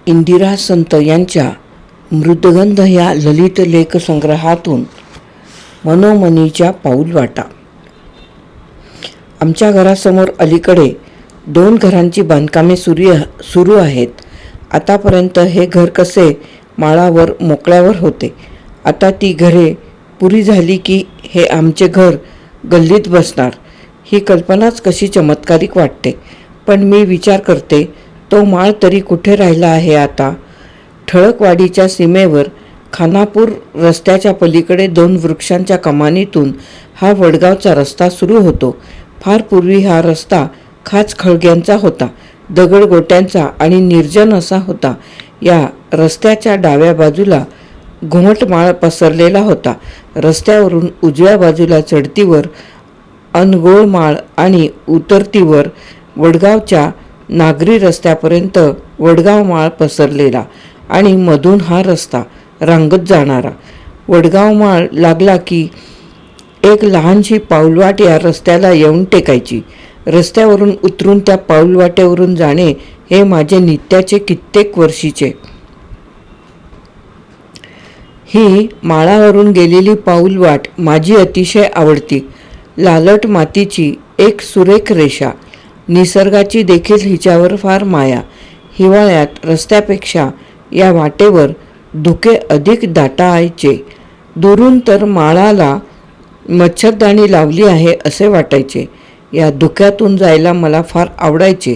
इंदिरा संत यांच्या मृदगंध या ललित लेख संग्रहातून मनोमनीच्या पाऊलवाटा. आमच्या घरासमोर अलीकडे 2 घरांची बांधकामे सुरू आहेत. आतापर्यंत हे घर कसे माळावर मोकळ्यावर होते. आता ती घरे पुरी झाली की हे आमचे घर गल्लीत बसणार. ही कल्पनाच कशी चमत्कारिक वाटते. पण मी विचार करते, तो माळ तरी कुठे राहिला आहे आता. ठळकवाडीच्या सीमेवर खानापूर रस्त्याच्या पलीकडे 2 वृक्षांच्या कमानीतून हा वडगावचा रस्ता सुरू होतो. फार पूर्वी हा रस्ता खाच खळग्यांचा होता, दगडगोट्यांचा आणि निर्जन असा होता. या रस्त्याच्या डाव्या बाजूला घुमटमाळ पसरलेला होता. रस्त्यावरून उजव्या बाजूला चढतीवर अनगोळमाळ आणि उतरतीवर वडगावच्या नागरी रस्त्यापर्यंत वडगाव माळ पसरलेला आणि मधून हा रस्ता रांगत जाणारा. वडगाव माळ लागला की एक लहानशी पाऊलवाट या रस्त्याला येऊन टेकायची. रस्त्यावरून उतरून त्या पाऊलवाटेवरून जाणे हे माझे नित्याचे कित्येक वर्षीचे. ही माळावरून गेलेली पाऊलवाट माझी अतिशय आवडती. लालट मातीची एक सुरेख रेषा. निसर्गाची देखील हिच्यावर फार माया. हिवाळ्यात रस्त्यापेक्षा या वाटेवर धुके अधिक दाटायचे. दुरून तर माळाला मच्छरदाणी लावली आहे असे वाटायचे. या धुक्यातून जायला मला फार आवडायचे.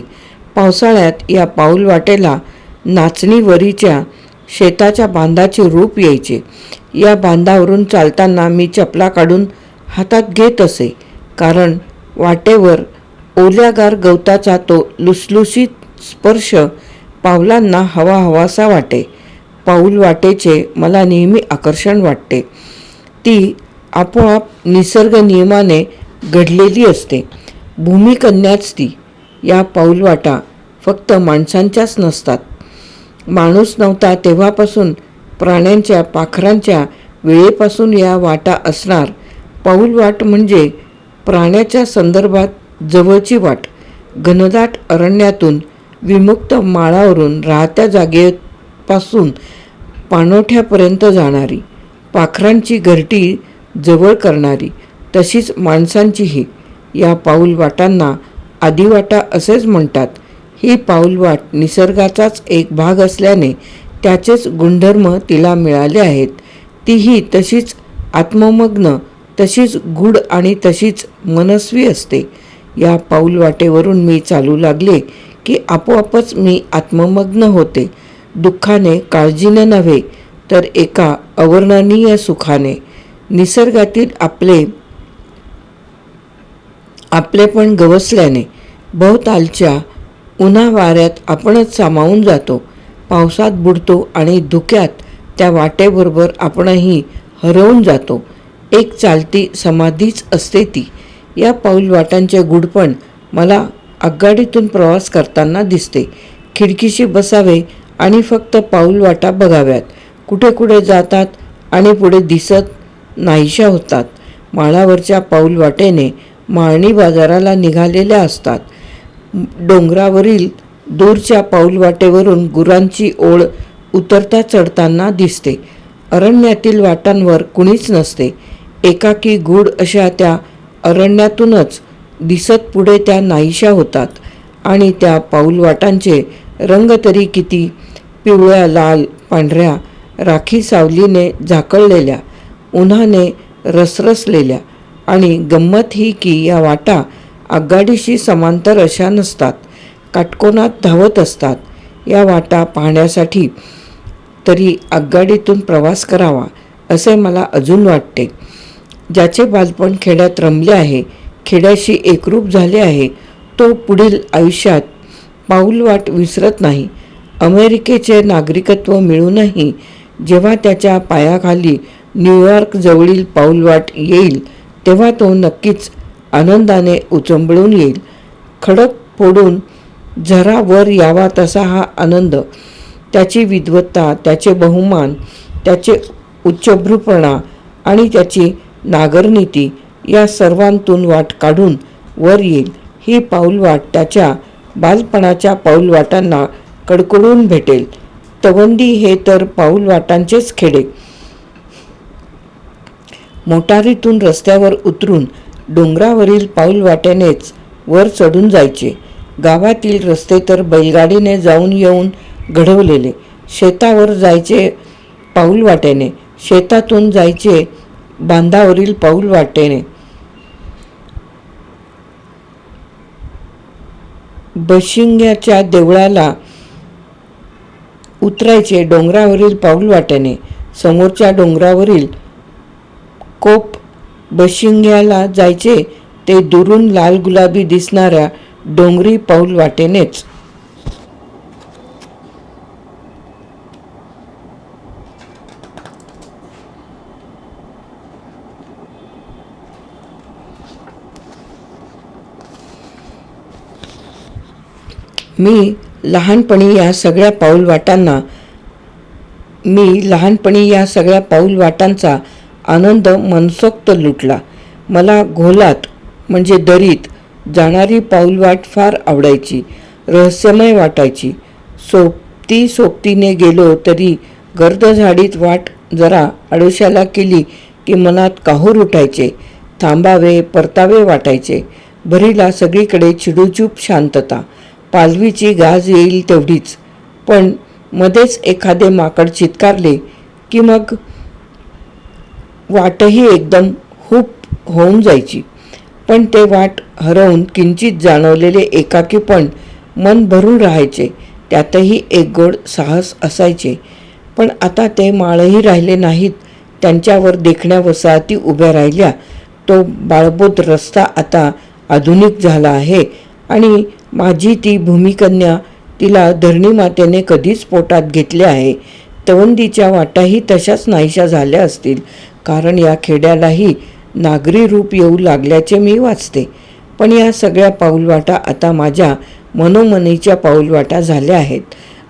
पावसाळ्यात या पाऊलवाटेला नाचणीवरीच्या शेताच्या बांधाचे रूप यायचे. या बांधावरून चालताना मी चपला काढून हातात घेत असे, कारण वाटेवर ओल्यागार गवताचा तो लुसलुसीत स्पर्श पावलांना हवा हवासा वाटे. पाऊलवाटेचे मला नेहमी आकर्षण वाटते. ती आपोआप निसर्ग नियमाने घडलेली असते. भूमिकन्याच ती. या पाऊलवाटा फक्त माणसांच्याच नसतात. माणूस नव्हता तेव्हापासून प्राण्यांच्या पाखरांच्या वेळेपासून या वाटा असणार. पाऊलवाट म्हणजे प्राण्याच्या संदर्भात जवळची वाट. घनदाट अरण्यातून विमुक्त माळावरून राहत्या जागेपासून पाणवठ्यापर्यंत जाणारी, पाखरांची घरटी जवळ करणारी, तशीच माणसांचीही. या पाऊलवाटांना आदिवाटा असेच म्हणतात. ही पाऊलवाट निसर्गाचाच एक भाग असल्याने त्याचेच गुणधर्म तिला मिळाले आहेत. तीही तशीच आत्ममग्न, तशीच गूढ आणि तशीच मनस्वी असते. या पाऊलवाटेवरून मी चालू लागले की आपोआपच मी आत्ममग्न होते. दुःखाने, काळजीने नव्हे, तर एका अवर्णनीय सुखाने. निसर्गातील आपलेपण गवसल्याने. भोवतालच्या उन्हा वाऱ्यात आपणच सामावून जातो. पावसात बुडतो आणि धुक्यात त्या वाटेबरोबर आपणही हरवून जातो. एक चालती समाधीच असते ती. या पाऊलवाटांचे गूढपण मला आगगाडीतून प्रवास करताना दिसते. खिडकीशी बसावे आणि फक्त पाऊलवाटा बघाव्यात. कुठे कुठे जातात आणि पुढे दिसत नाहीशा होतात. माळावरच्या पाऊलवाटेने माळणी बाजाराला निघालेल्या असतात. डोंगरावरील दूरच्या पाऊलवाटेवरून गुरांची ओळ उतरता चढताना दिसते. अरण्यातील वाटांवर कुणीच नसते. एकाकी गूढ अशा त्या अरण्यातूनच दिसत पुढे त्या नाहीशा होतात. आणि त्या पाऊलवाटांचे रंग तरी किती! पिवळ्या, लाल, पांढऱ्या, राखी सावलीने झाकळलेल्या, उन्हाने रसरसलेल्या. आणि गंमत ही की या वाटा आगगाडीशी समांतर अशा नसतात, काटकोनात धावत असतात. या वाटा पाहण्यासाठी तरी आगगाडीतून प्रवास करावा असे मला अजून वाटते. ज्याचे बालपण खेड्यात रमले आहे, खेड्याशी एकरूप झाले आहे, तो पुढील आयुष्यात पाऊलवाट विसरत नाही. अमेरिकेचे नागरिकत्व मिळूनही जेव्हा त्याच्या पायाखाली न्यूयॉर्क जवळील पाऊलवाट येईल, तेव्हा तो नक्कीच आनंदाने उचंबळून येईल. खडक फोडून झरा वर यावा तसा हा आनंद. त्याची विद्वत्ता, त्याचे बहुमान, त्याचे उच्चभ्रूपणा आणि त्याची नागरनीती या सर्वांतून वाट काढून वर येईल. ही पाऊलवाट त्याच्या बालपणाच्या पाऊलवाटांना कडकडून भेटेल. तवंदी हे तर पाऊलवाटांचेच खेडे. मोटारीतून रस्त्यावर उतरून डोंगरावरील पाऊलवाटेनेच वर चढून जायचे. गावातील रस्ते तर बैलगाडीने जाऊन येऊन घडवलेले. शेतावर जायचे पाऊलवाटेने, शेतातून जायचे बांधावरील पाऊलवाटेने. बशिंग्याच्या देवळाला उतरायचे डोंगरावरील पाऊलवाटेने. समोरच्या डोंगरावरील कोप बशिंग्याला जायचे ते दुरून लाल गुलाबी दिसणाऱ्या डोंगरी पाऊलवाटेनेच. मी लहानपणी या सगळ्या पाऊलवाटांचा आनंद मनसोक्त लुटला. मला घोलात म्हणजे दरीत जाणारी पाऊलवाट फार आवडायची, रहस्यमय वाटायची. सोबतीने गेलो तरी गर्द झाडीत वाट जरा आडोशाला केली की मनात काहूर उठायचे, थांबावे परतावे वाटायचे. भरीला सगळीकडे चिडूचूप शांतता, पालवीची गाज येईल तेवढीच. पण मध्येच एखादे माकड चित्कारले की मग वाटही एकदम हुप होऊन जायची. पण ते वाट हरवून किंचित जाणवलेले एकाकीपण मन भरून राहायचे. त्यातही एक गोड साहस असायचे. पण आता ते माळही राहिले नाहीत. त्यांच्यावर देखण्या वसाहती उभ्या राहिल्या. तो बाळबोध रस्ता आता आधुनिक झाला आहे आणि माझी ती भूमिकन्या, तिला धरणीमातेने कधीच पोटात घेतले आहे. तवंदीच्या वाटाही तशाच नाहीशा झाल्या असतील, कारण या खेड्यालाही नागरी रूप येऊ लागल्याचे मी वाचते. पण या सगळ्या पाऊलवाटा आता माझ्या मनोमनीच्या पाऊलवाटा झाल्या आहेत.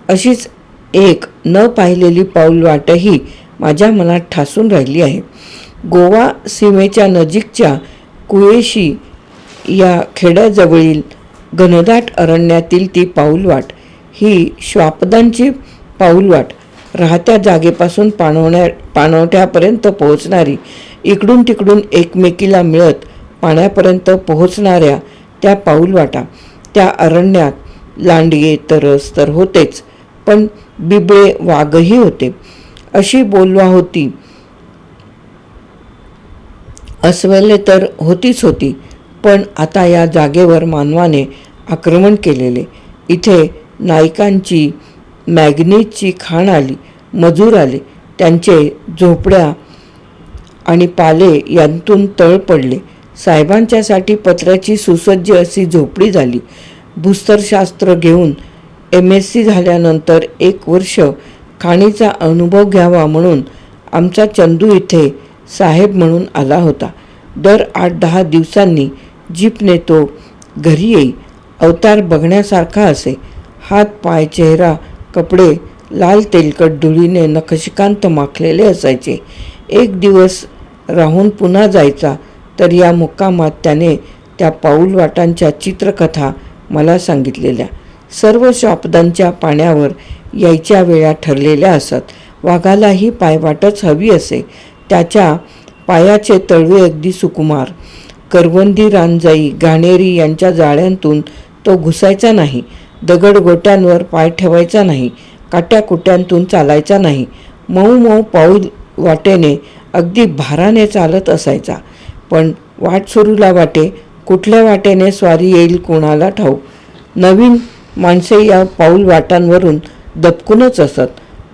अशीच एक न पाहिलेली पाऊलवाटही माझ्या मनात ठासून राहिली आहे. गोवा सीमेच्या नजीकच्या कुएशी या खेड्याजवळील घनदाट अरण्यातील ती पाऊलवाट, ही श्वापदांची पाऊलवाट, राहत्या जागेपासून पाणवठ्यापर्यंत पोहोचणारी, इकडून तिकडून एकमेकीला मिळत पाण्यापर्यंत पोहोचणाऱ्या त्या पाऊलवाटा. त्या अरण्यात लांडगे तरस तर होतेच, पण बिबळे वाघही होते. अशी बोलवा होती, अस्वले तर होतीच होती. पण आता या जागेवर मानवाने आक्रमण केलेले. इथे नायकांची मॅग्नीजची खाण आली, मजूर आले, त्यांचे झोपड्या आणि पाले यांतून तळ पडले. साहेबांच्यासाठी पत्र्याची सुसज्ज अशी झोपडी झाली. भूस्तरशास्त्र घेऊन MSc झाल्यानंतर 1 वर्ष खाणीचा अनुभव घ्यावा म्हणून आमचा चंदू इथे साहेब म्हणून आला होता. दर 8-10 दिवसांनी जीपने तो घरी येई. अवतार बघण्यासारखा असे. हात पाय चेहरा कपडे लाल तेलकट धुळीने नखशिकांत माखलेले असायचे. 1 दिवस राहून पुन्हा जायचा. तर या मुक्कामात त्याने त्या पाऊलवाटांच्या चित्रकथा मला सांगितलेल्या. सर्व श्वापदांच्या पाण्यावर यायच्या वेळा ठरलेल्या असत. वाघालाही पायवाटच हवी असे. त्याच्या पायाचे तळवे अगदी सुकुमार. करवंदी, रानजाई, घाणेरी यांच्या जाळ्यांतून तो घुसायचा नाही. दगडगोट्यांवर पाय ठेवायचा नाही. काट्याकुट्यांतून चालायचा नाही. मऊ मऊ पाऊल वाटेने अगदी भाराने चालत असायचा. पण वाट सुरूला वाटे, कुठल्या वाटेने स्वारी येईल कोणाला ठाऊक. नवीन माणसे या पाऊल वाटांवरून दबकूनच असत.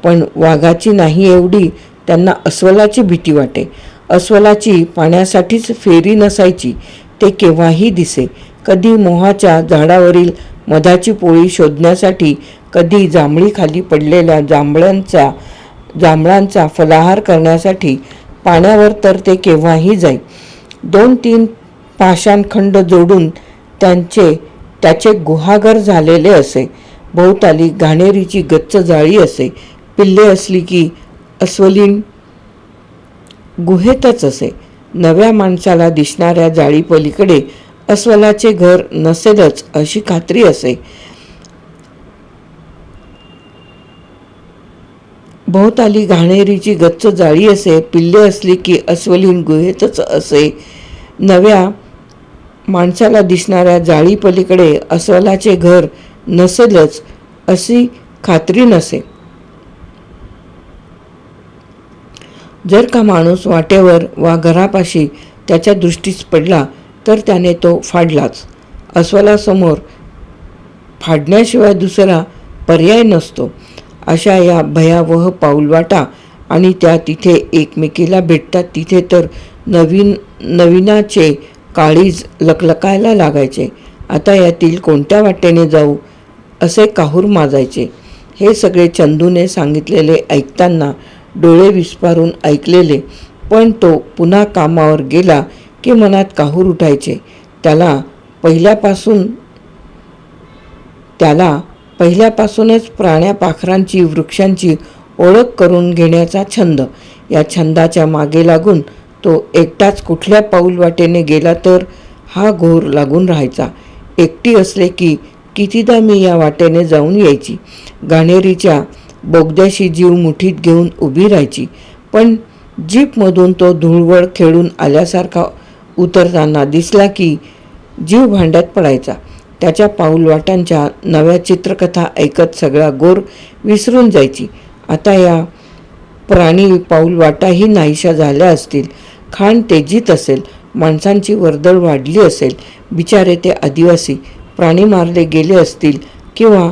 पण वाघाची नाही एवढी त्यांना अस्वलाची भीती वाटे. अस्वलाची पाण्यासाठीच फेरी नसायची. ते केव्हाही दिसे. कधी मोहाच्या झाडावरील मधाची पोळी शोधण्यासाठी, कधी जांभळीखाली पडलेल्या जांभळांचा फलाहार करण्यासाठी. पाण्यावर तर ते केव्हाही जाई. 2-3 पाषाणखंड जोडून त्याचे गुहागर झालेले असे. भोवताली घाणेरीची गच्च जाळी असे. पिल्ले असली की अस्वलीन गुहेतच असे. नव्या माणसाला दिसणाऱ्या जाळीपलीकडे अस्वलाचे घर नसेलच अशी खात्री असे. भोवताली घाणेरीची गच्च जाळी असे, पिल्ले असली की अस्वलीन गुहेतच असे. नव्या माणसाला दिसणाऱ्या जाळीपलीकडे अस्वलाचे घर नसेलच अशी खात्री नसे. जर का माणूस वाटेवर वा घरापाशी त्याच्या दृष्टीस पडला तर त्याने तो फाडलाच. अस्वलासमोर फाडण्याशिवाय दुसरा पर्याय नसतो. अशा या भयावह पाऊलवाटा आणि त्या तिथे एकमेकीला भेटतात तिथे तर नवीनाचे काळीज लकलकायला लागायचे. आता यातील कोणत्या वाटेने जाऊ असे काहूर माजायचे. हे सगळे चंदूने सांगितलेले ऐकताना डोळे विस्पारून ऐकलेले, पण तो पुन्हा कामावर गेला की मनात काहूर उठायचे. त्याला पहिल्यापासूनच प्राण्या पाखरांची वृक्षांची ओळख करून घेण्याचा छंद. या छंदाच्या मागे लागून तो एकटाच कुठल्या पाऊल वाटेने गेला तर हा घोर लागून राहायचा. एकटी असले की कितीदा मी या वाटेने जाऊन यायची. घाणेरीच्या बोगद्याशी जीव मुठीत घेऊन उभी राहायची. पण जीपमधून तो धुळवड खेळून आल्यासारखा उतरताना दिसला की जीव भांड्यात पडायचा. त्याच्या पाऊलवाटांच्या नव्या चित्रकथा ऐकत सगळा गोर विसरून जायची. आता या प्राणी पाऊलवाटाही नाहीशा झाल्या असतील. खाण तेजीत असेल, माणसांची वर्दळ वाढली असेल. बिचारे ते आदिवासी प्राणी मारले गेले असतील किंवा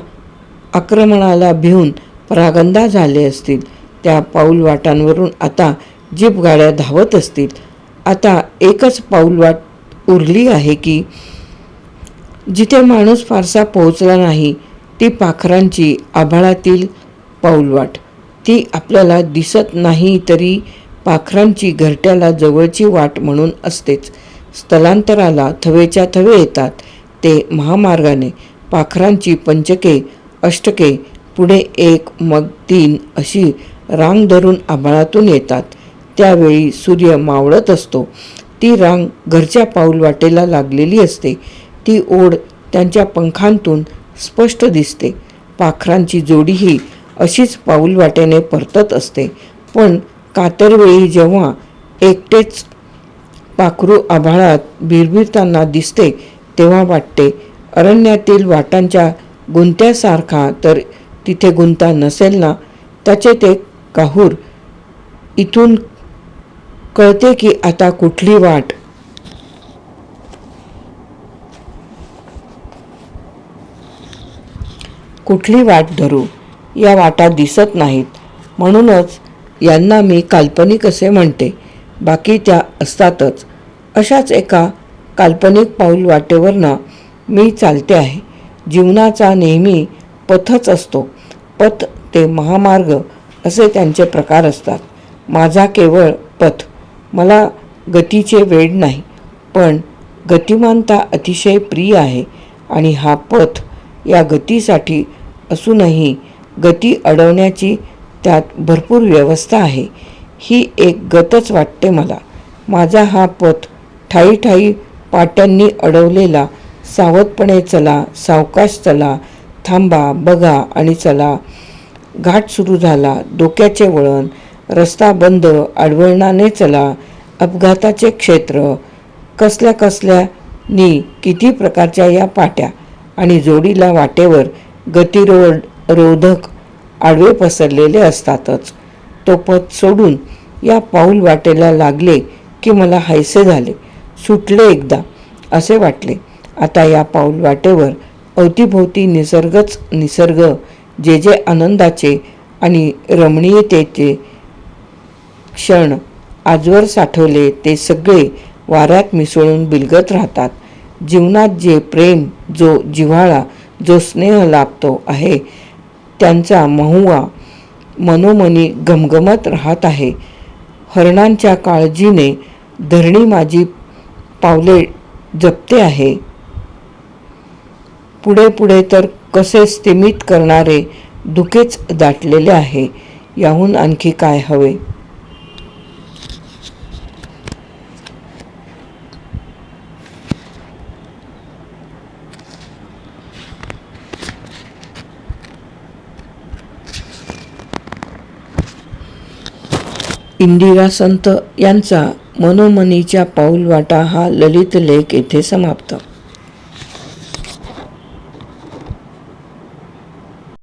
आक्रमणाला भिवून परागंदा झाले असतील. त्या पाऊलवाटांवरून आता जीपगाड्या धावत असतील. आता एकच पाऊलवाट उरली आहे की जिथे माणूस फारसा पोहोचला नाही, ती पाखरांची आभाळातील पाऊलवाट. ती आपल्याला दिसत नाही तरी पाखरांची घरट्याला जवळची वाट म्हणून असतेच. स्थलांतराला थवेच्या थवे येतात ते महामार्गाने. पाखरांची पंचके अष्टके पुढे एक मग तीन अशी रांग धरून आभाळातून येतात. त्यावेळी सूर्य मावळत असतो. ती रांग घरच्या पाऊलवाटेला लागलेली असते. ती ओढ त्यांच्या पंखांतून स्पष्ट दिसते. पाखरांची जोडीही अशीच पाऊलवाटेने परतत असते. पण कातरवेळी जेव्हा एकटेच पाखरू आभाळात भिरभिरताना दिसते तेव्हा वाटते अरण्यातील वाटांच्या गुंत्यासारखा तर तिथे गुंता नसेल ना. त्याचे ते काहूर. इथून कळते की आता कुठली वाट धरू. या वाटा दिसत नाहीत म्हणूनच यांना मी काल्पनिक असे म्हणते. बाकी त्या असतातच. अशाच एका काल्पनिक पाऊल वाटेवरनं मी चालते आहे. जीवनाचा नेहमी पथच असतो. पथ ते महामार्ग असे त्यांचे प्रकार असतात. माझा केवळ पथ. मला गतीचे वेड नाही, पण गतिमानता अतिशय प्रिय आहे. आणि हा पथ या गतीसाठी असूनही गती अडवण्याची त्यात भरपूर व्यवस्था आहे. ही एक गतच वाटते मला. माझा हा पथ ठायी ठायी पाट्यांनी अडवलेला. सावधपणे चला, सावकाश चला, थांबा, बघा आणि चला. घाट सुरू झाला, डोक्याचे वळण, रस्ता बंद, आडवळणाने चला, अपघाताचे क्षेत्र. कसल्यानी किती प्रकारच्या या पाट्या आणि जोडीला वाटेवर गतिरोधक आडवे पसरलेले असतातच. तो पथ सोडून या पाऊल वाटेला लागले की मला हायसे झाले. सुटले एकदा असे वाटले. आता या पाऊल वाटेवर अवतीभोवती निसर्गच निसर्ग. जे जे आनंदाचे आणि रमणीयतेचे क्षण आजवर साठवले ते सगळे वाऱ्यात मिसळून बिलगत राहतात. जीवनात जे प्रेम, जो जिव्हाळा, जो स्नेह लाभतो आहे त्यांचा महुआ मनोमनी घमघमत राहत आहे. हरणांच्या काळजीने धरणी माझी पावले जपते आहे. पुढे पुढे तर कसे स्तिमित करणारे धुकेच दाटलेले आहे. याहून आणखी काय हवे. इंदिरा संत यांचा मनोमनीच्या पाऊलवाटा हा ललित लेख येथे समाप्त.